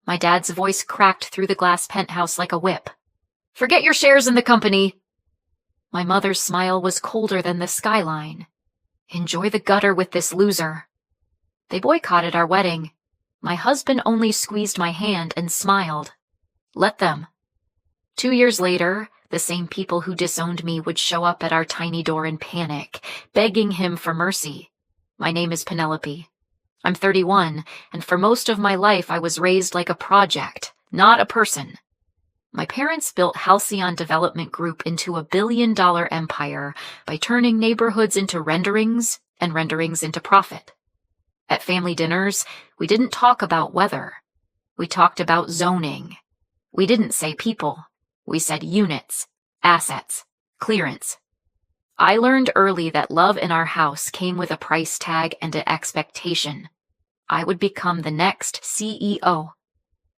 My dad's voice cracked through the glass penthouse like a whip. "Forget your shares in the company." My mother's smile was colder than the skyline. "Enjoy the gutter with this loser." They boycotted our wedding. My husband only squeezed my hand and smiled. Let them. 2 years later, the same people who disowned me would show up at our tiny door in panic, begging him for mercy. My name is Penelope. I'm 31, and for most of my life I was raised like a project, not a person. My parents built Halcyon Development Group into a billion-dollar empire by turning neighborhoods into renderings and renderings into profit. At family dinners, we didn't talk about weather. We talked about zoning. We didn't say people. We said units, assets, clearance. I learned early that love in our house came with a price tag and an expectation. I would become the next CEO.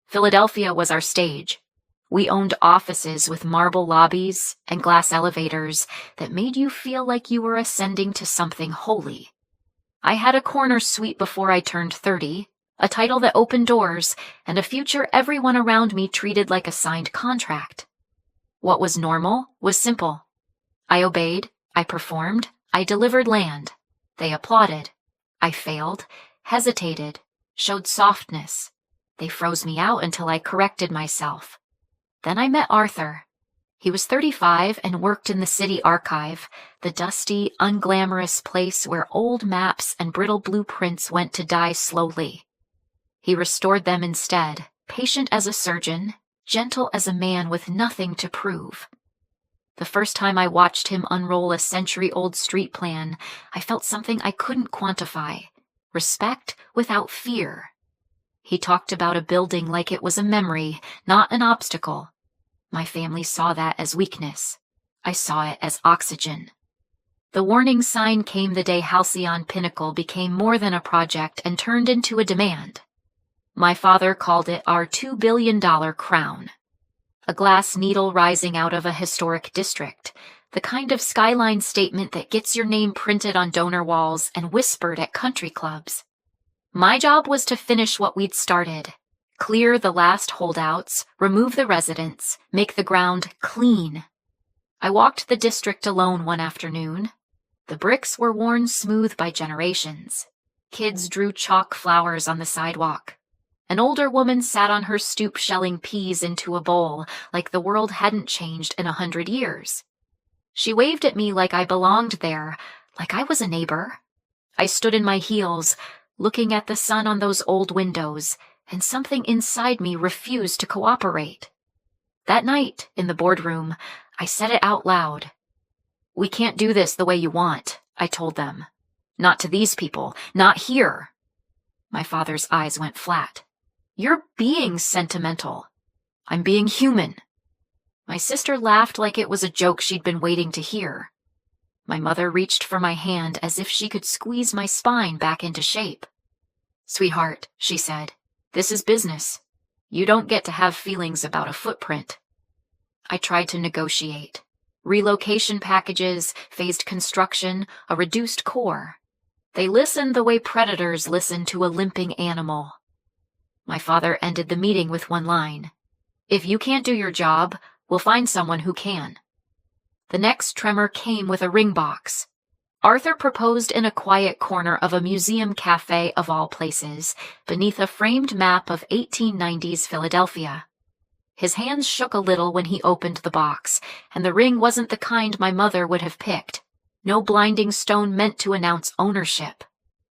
Philadelphia was our stage. We owned offices with marble lobbies and glass elevators that made you feel like you were ascending to something holy. I had a corner suite before I turned 30, a title that opened doors, and a future everyone around me treated like a signed contract. What was normal was simple. I obeyed, I performed, I delivered land. They applauded. I failed, hesitated, showed softness. They froze me out until I corrected myself. Then I met Arthur. He was 35 and worked in the city archive, the dusty, unglamorous place where old maps and brittle blueprints went to die slowly. He restored them instead, patient as a surgeon, gentle as a man with nothing to prove. The first time I watched him unroll a century-old street plan, I felt something I couldn't quantify. Respect without fear. He talked about a building like it was a memory, not an obstacle. My family saw that as weakness. I saw it as oxygen. The warning sign came the day Halcyon Pinnacle became more than a project and turned into a demand. My father called it our $2 billion crown. A glass needle rising out of a historic district, the kind of skyline statement that gets your name printed on donor walls and whispered at country clubs. My job was to finish what we'd started. Clear the last holdouts, remove the residents, make the ground clean. I walked the district alone one afternoon. The bricks were worn smooth by generations. Kids drew chalk flowers on the sidewalk. An older woman sat on her stoop shelling peas into a bowl like the world hadn't changed in 100 years. She waved at me like I belonged there, like I was a neighbor. I stood in my heels, looking at the sun on those old windows, and something inside me refused to cooperate. That night, in the boardroom, I said it out loud. "We can't do this the way you want," I told them. "Not to these people, not here." My father's eyes went flat. "You're being sentimental." "I'm being human." My sister laughed like it was a joke she'd been waiting to hear. My mother reached for my hand as if she could squeeze my spine back into shape. "Sweetheart," she said, "this is business. You don't get to have feelings about a footprint." I tried to negotiate. Relocation packages, phased construction, a reduced core. They listened the way predators listen to a limping animal. My father ended the meeting with one line. "If you can't do your job, we'll find someone who can." The next tremor came with a ring box. Arthur proposed in a quiet corner of a museum cafe of all places, beneath a framed map of 1890s Philadelphia. His hands shook a little when he opened the box, and the ring wasn't the kind my mother would have picked. No blinding stone meant to announce ownership.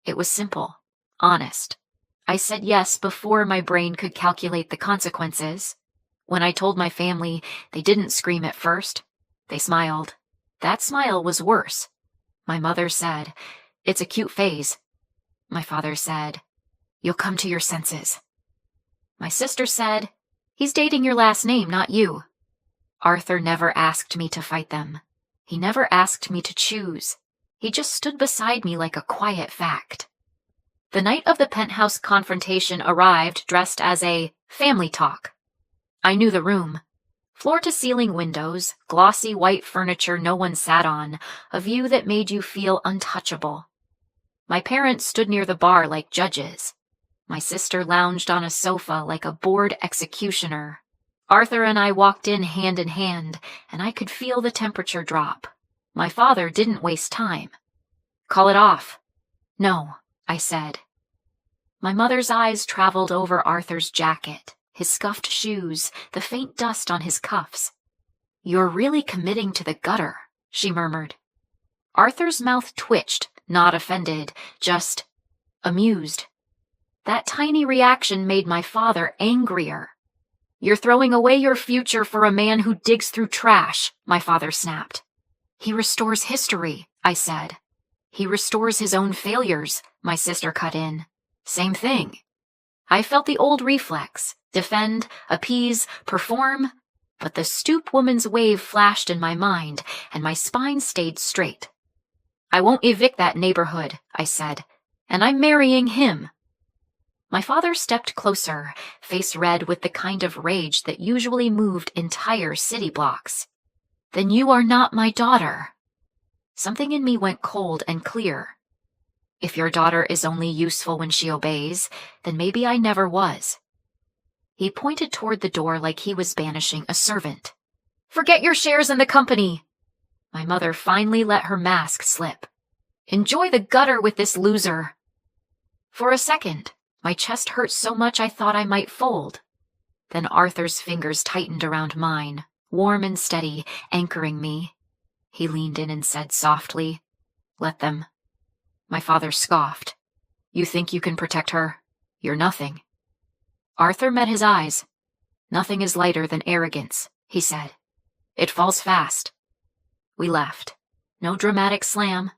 It was simple, honest. I said yes before my brain could calculate the consequences. When I told my family, they didn't scream at first. They smiled. That smile was worse. My mother said, "It's a cute phase." My father said, "You'll come to your senses." My sister said, "He's dating your last name, not you." Arthur never asked me to fight them. He never asked me to choose. He just stood beside me like a quiet fact. The night of the penthouse confrontation arrived dressed as a family talk. I knew the room. Floor-to-ceiling windows, glossy white furniture no one sat on, a view that made you feel untouchable. My parents stood near the bar like judges. My sister lounged on a sofa like a bored executioner. Arthur and I walked in hand, and I could feel the temperature drop. My father didn't waste time. "Call it off." "No," I said. My mother's eyes traveled over Arthur's jacket, his scuffed shoes, the faint dust on his cuffs. "You're really committing to the gutter," she murmured. Arthur's mouth twitched, not offended, just amused. That tiny reaction made my father angrier. "You're throwing away your future for a man who digs through trash," my father snapped. "He restores history," I said. "He restores his own failures," my sister cut in. "Same thing." I felt the old reflex: defend, appease, perform, but the stoop woman's wave flashed in my mind, and my spine stayed straight. "I won't evict that neighborhood," I said, "and I'm marrying him." My father stepped closer, face red with the kind of rage that usually moved entire city blocks. "Then you are not my daughter." Something in me went cold and clear. If your daughter is only useful when she obeys, then maybe I never was. He pointed toward the door like he was banishing a servant. "Forget your shares in the company." My mother finally let her mask slip. "Enjoy the gutter with this loser." For a second, my chest hurt so much I thought I might fold. Then Arthur's fingers tightened around mine, warm and steady, anchoring me. He leaned in and said softly, "Let them." My father scoffed. "You think you can protect her? You're nothing." Arthur met his eyes. "Nothing is lighter than arrogance," he said. "It falls fast." We left. No dramatic slam.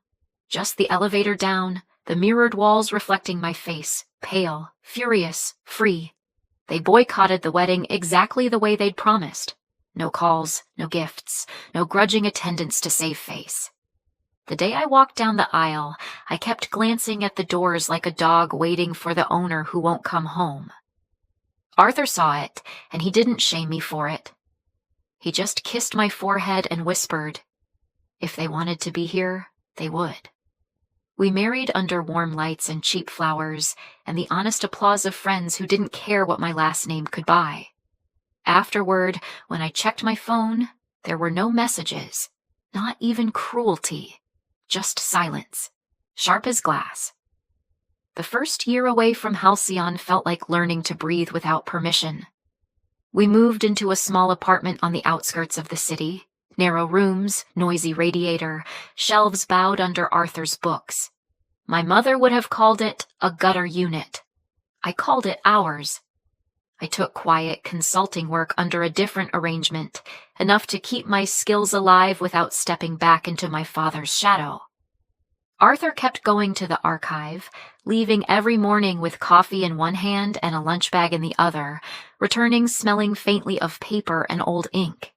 Just the elevator down, the mirrored walls reflecting my face, pale, furious, free. They boycotted the wedding exactly the way they'd promised. No calls, no gifts, no grudging attendance to save face. The day I walked down the aisle, I kept glancing at the doors like a dog waiting for the owner who won't come home. Arthur saw it, and he didn't shame me for it. He just kissed my forehead and whispered, "If they wanted to be here, they would." We married under warm lights and cheap flowers, and the honest applause of friends who didn't care what my last name could buy. Afterward, when I checked my phone, there were no messages, not even cruelty, just silence, sharp as glass. The first year away from Halcyon felt like learning to breathe without permission. We moved into a small apartment on the outskirts of the city. Narrow rooms, noisy radiator, shelves bowed under Arthur's books. My mother would have called it a gutter unit. I called it ours. I took quiet consulting work under a different arrangement, enough to keep my skills alive without stepping back into my father's shadow. Arthur kept going to the archive, leaving every morning with coffee in one hand and a lunch bag in the other, returning smelling faintly of paper and old ink.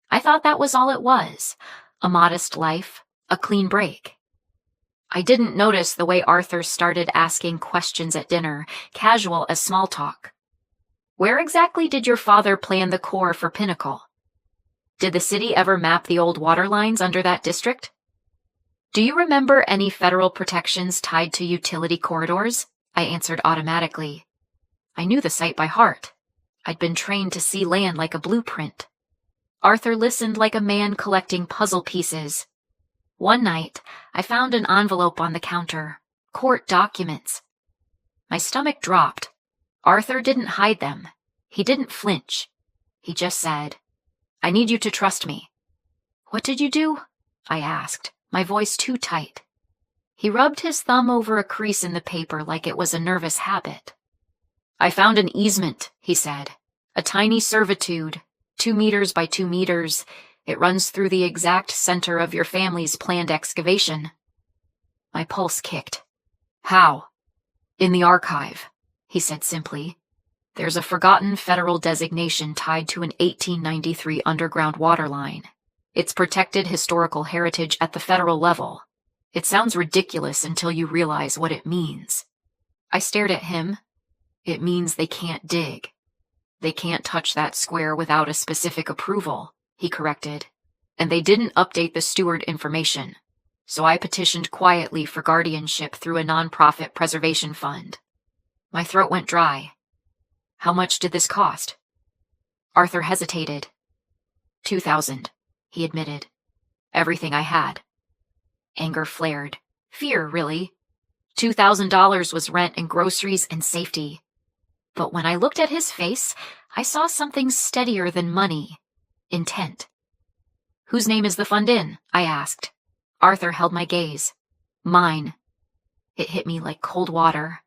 I thought that was all it was, a modest life, a clean break. I didn't notice the way Arthur started asking questions at dinner, casual as small talk. Where exactly did your father plan the core for Pinnacle? Did the city ever map the old water lines under that district? Do you remember any federal protections tied to utility corridors? I answered automatically. I knew the site by heart. I'd been trained to see land like a blueprint. Arthur listened like a man collecting puzzle pieces. One night, I found an envelope on the counter. Court documents. My stomach dropped. Arthur didn't hide them. He didn't flinch. He just said, "I need you to trust me." "What did you do?" I asked, my voice too tight. He rubbed his thumb over a crease in the paper like it was a nervous habit. "I found an easement," he said. "A tiny servitude, 2 meters by 2 meters. It runs through the exact center of your family's planned excavation." My pulse kicked. "How?" "In the archive," he said simply. "There's a forgotten federal designation tied to an 1893 underground water line. It's protected historical heritage at the federal level. It sounds ridiculous until you realize what it means." I stared at him. "It means they can't dig. They can't touch that square without a specific approval," he corrected. "And they didn't update the steward information. So I petitioned quietly for guardianship through a nonprofit preservation fund." My throat went dry. How much did this cost? Arthur hesitated. 2,000, he admitted. Everything I had. Anger flared. Fear, really. $2,000 was rent and groceries and safety. But when I looked at his face, I saw something steadier than money. Intent. Whose name is the fund in? I asked. Arthur held my gaze. Mine. It hit me like cold water.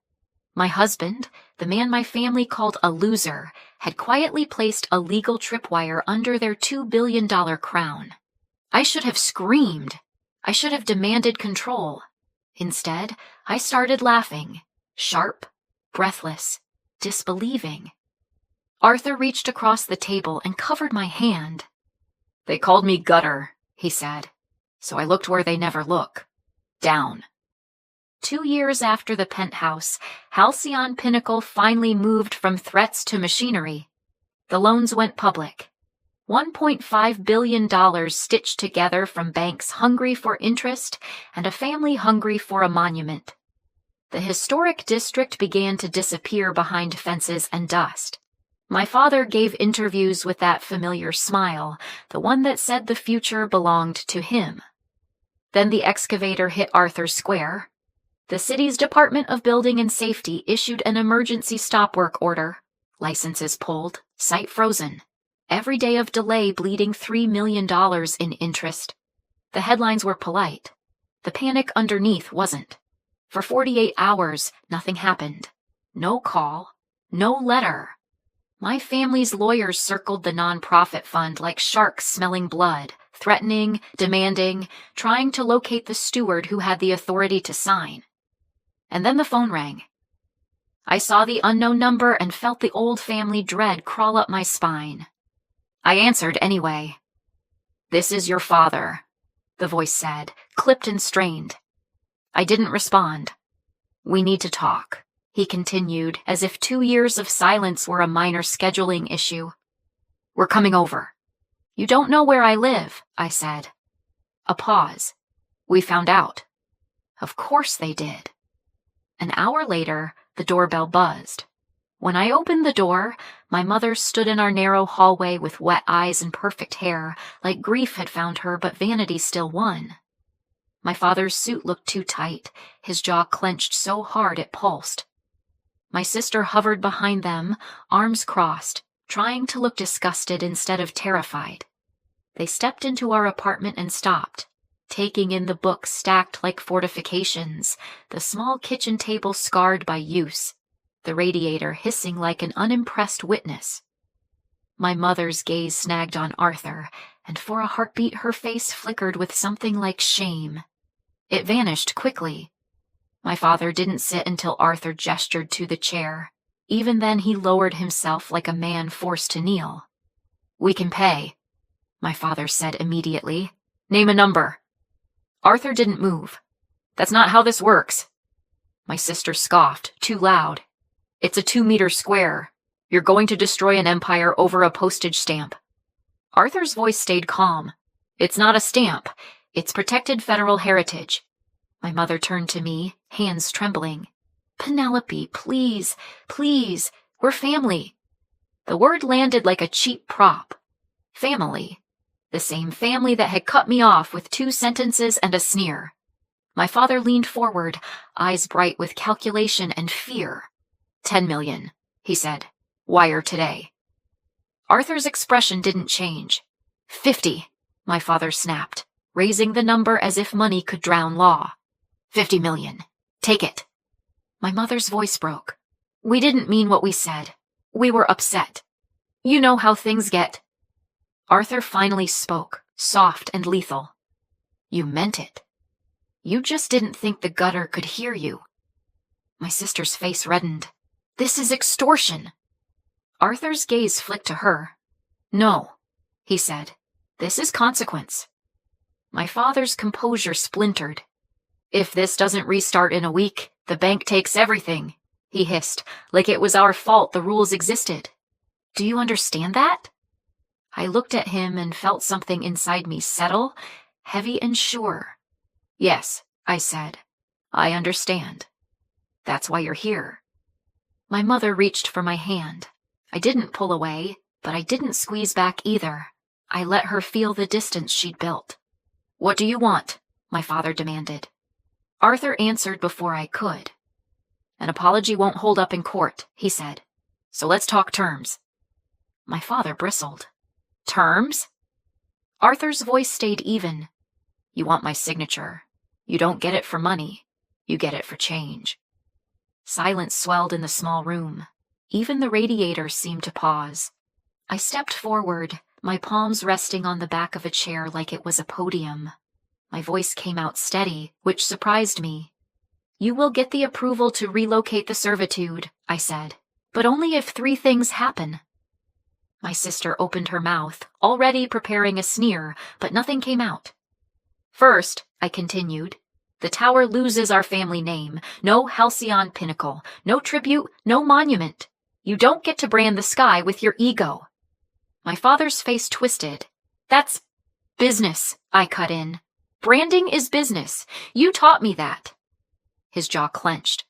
My husband, the man my family called a loser, had quietly placed a legal tripwire under their $2 billion crown. I should have screamed. I should have demanded control. Instead, I started laughing, sharp, breathless, disbelieving. Arthur reached across the table and covered my hand. They called me gutter, he said, so I looked where they never look. Down. 2 years after the penthouse, Halcyon Pinnacle finally moved from threats to machinery. The loans went public. $1.5 billion stitched together from banks hungry for interest and a family hungry for a monument. The historic district began to disappear behind fences and dust. My father gave interviews with that familiar smile, the one that said the future belonged to him. Then the excavator hit Arthur Square. The city's Department of Building and Safety issued an emergency stop work order. Licenses pulled, site frozen. Every day of delay bleeding $3 million in interest. The headlines were polite. The panic underneath wasn't. For 48 hours, nothing happened. No call, no letter. My family's lawyers circled the nonprofit fund like sharks smelling blood, threatening, demanding, trying to locate the steward who had the authority to sign. And then the phone rang. I saw the unknown number and felt the old family dread crawl up my spine. I answered anyway. "This is your father," the voice said, clipped and strained. I didn't respond. "We need to talk," he continued, as if 2 years of silence were a minor scheduling issue. "We're coming over." "You don't know where I live," I said. A pause. "We found out." Of course they did. An hour later, the doorbell buzzed. When I opened the door, my mother stood in our narrow hallway with wet eyes and perfect hair, like grief had found her but vanity still won. My father's suit looked too tight, his jaw clenched so hard it pulsed. My sister hovered behind them, arms crossed, trying to look disgusted instead of terrified. They stepped into our apartment and stopped, taking in the books stacked like fortifications, the small kitchen table scarred by use, the radiator hissing like an unimpressed witness. My mother's gaze snagged on Arthur, and for a heartbeat her face flickered with something like shame. It vanished quickly. My father didn't sit until Arthur gestured to the chair. Even then he lowered himself like a man forced to kneel. "We can pay," my father said immediately. "Name a number." Arthur didn't move. "That's not how this works." My sister scoffed, too loud. "It's a 2-meter square. You're going to destroy an empire over a postage stamp." Arthur's voice stayed calm. "It's not a stamp. It's protected federal heritage." My mother turned to me, hands trembling. "Penelope, please, please, we're family." The word landed like a cheap prop. Family. The same family that had cut me off with 2 sentences and a sneer. My father leaned forward, eyes bright with calculation and fear. 10 million, he said. "Wire today." Arthur's expression didn't change. 50, my father snapped, raising the number as if money could drown law. 50 million. Take it. My mother's voice broke. "We didn't mean what we said. We were upset. You know how things get." Arthur finally spoke, soft and lethal. "You meant it. You just didn't think the gutter could hear you." My sister's face reddened. "This is extortion." Arthur's gaze flicked to her. "No," he said. "This is consequence." My father's composure splintered. "If this doesn't restart in a week, the bank takes everything," he hissed, like it was our fault the rules existed. "Do you understand that?" I looked at him and felt something inside me settle, heavy and sure. "Yes," I said. "I understand. That's why you're here." My mother reached for my hand. I didn't pull away, but I didn't squeeze back either. I let her feel the distance she'd built. "What do you want?" my father demanded. Arthur answered before I could. "An apology won't hold up in court," he said. "So let's talk terms." My father bristled. "Terms?" Arthur's voice stayed even. "You want my signature. You don't get it for money. You get it for change." Silence swelled in the small room. Even the radiator seemed to pause. I stepped forward, my palms resting on the back of a chair like it was a podium. My voice came out steady, which surprised me. "You will get the approval to relocate the servitude," I said, "but only if 3 things happen." My sister opened her mouth, already preparing a sneer, but nothing came out. "First," I continued, "the tower loses our family name. No halcyon pinnacle, no tribute, no monument. You don't get to brand the sky with your ego." My father's face twisted. "That's business," I cut in. "Branding is business. You taught me that." His jaw clenched.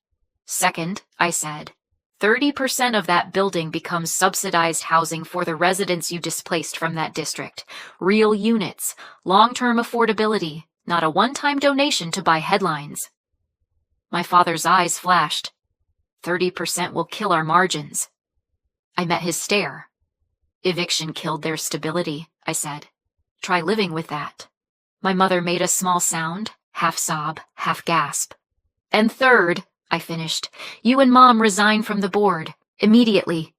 "Second," I said, 30% of that building becomes subsidized housing for the residents you displaced from that district. Real units, long-term affordability, not a one-time donation to buy headlines." My father's eyes flashed. 30% will kill our margins." I met his stare. "Eviction killed their stability," I said. "Try living with that." My mother made a small sound, half sob, half gasp. "And third," I finished, "you and Mom resign from the board, immediately."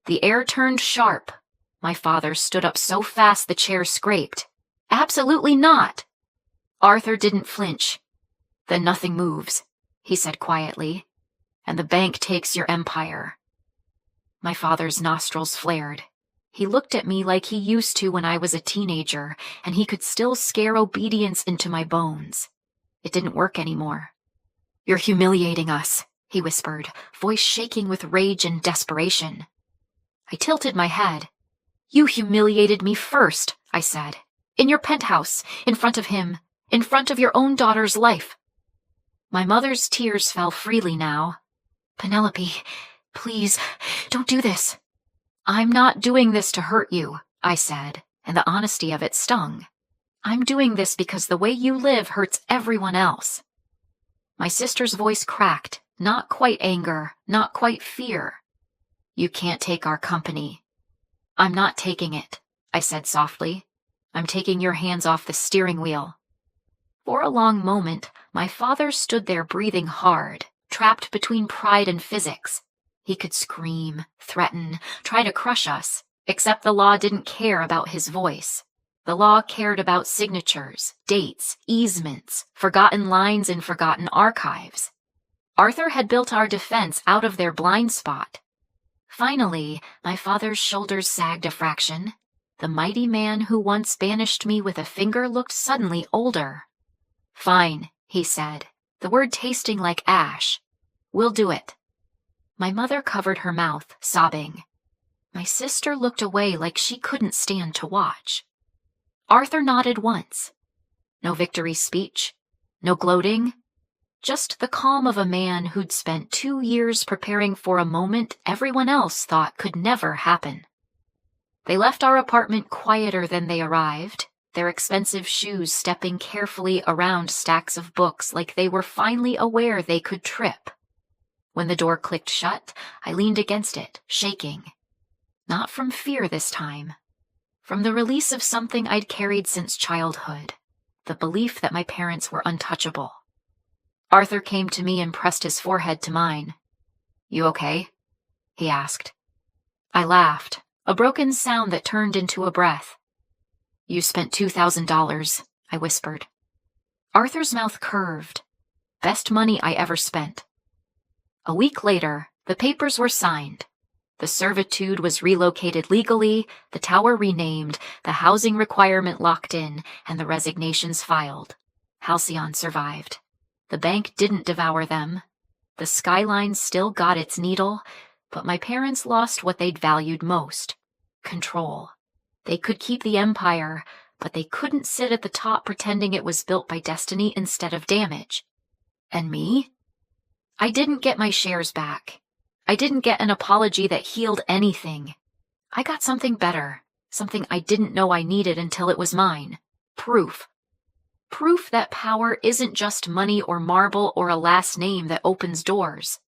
The air turned sharp. My father stood up so fast the chair scraped. "Absolutely not." Arthur didn't flinch. "Then nothing moves," he said quietly, "and the bank takes your empire." My father's nostrils flared. He looked at me like he used to when I was a teenager, and he could still scare obedience into my bones. It didn't work anymore. "You're humiliating us," he whispered, voice shaking with rage and desperation. I tilted my head. "You humiliated me first," I said. "In your penthouse, in front of him, in front of your own daughter's life." My mother's tears fell freely now. "Penelope, please, don't do this." "I'm not doing this to hurt you," I said, and the honesty of it stung. "I'm doing this because the way you live hurts everyone else." My sister's voice cracked, not quite anger, not quite fear. "You can't take our company." "I'm not taking it," I said softly. "I'm taking your hands off the steering wheel." For a long moment, my father stood there breathing hard, trapped between pride and physics. He could scream, threaten, try to crush us, except the law didn't care about his voice. The law cared about signatures, dates, easements, forgotten lines in forgotten archives. Arthur had built our defense out of their blind spot. Finally, my father's shoulders sagged a fraction. The mighty man who once banished me with a finger looked suddenly older. "Fine," he said, the word tasting like ash. "We'll do it." My mother covered her mouth, sobbing. My sister looked away like she couldn't stand to watch. Arthur nodded once. No victory speech, no gloating, just the calm of a man who'd spent 2 years preparing for a moment everyone else thought could never happen. They left our apartment quieter than they arrived, their expensive shoes stepping carefully around stacks of books like they were finally aware they could trip. When the door clicked shut, I leaned against it, shaking. Not from fear this time. From the release of something I'd carried since childhood, the belief that my parents were untouchable. Arthur came to me and pressed his forehead to mine. "You okay?" he asked. I laughed, a broken sound that turned into a breath. "You spent $2,000, I whispered. Arthur's mouth curved. Best money I ever spent. A week later, the papers were signed. The servitude was relocated legally, the tower renamed, the housing requirement locked in, and the resignations filed. Halcyon survived. The bank didn't devour them. The skyline still got its needle, but my parents lost what they'd valued most: control. They could keep the empire, but they couldn't sit at the top pretending it was built by destiny instead of damage. And me? I didn't get my shares back. I didn't get an apology that healed anything. I got something better, something I didn't know I needed until it was mine. Proof. Proof that power isn't just money or marble or a last name that opens doors.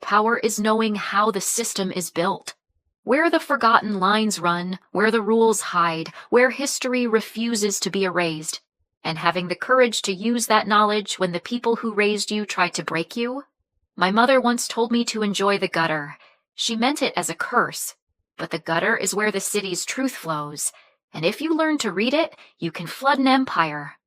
Power is knowing how the system is built, where the forgotten lines run, where the rules hide, where history refuses to be erased, and having the courage to use that knowledge when the people who raised you try to break you. My mother once told me to enjoy the gutter. She meant it as a curse, but the gutter is where the city's truth flows, and if you learn to read it, you can flood an empire.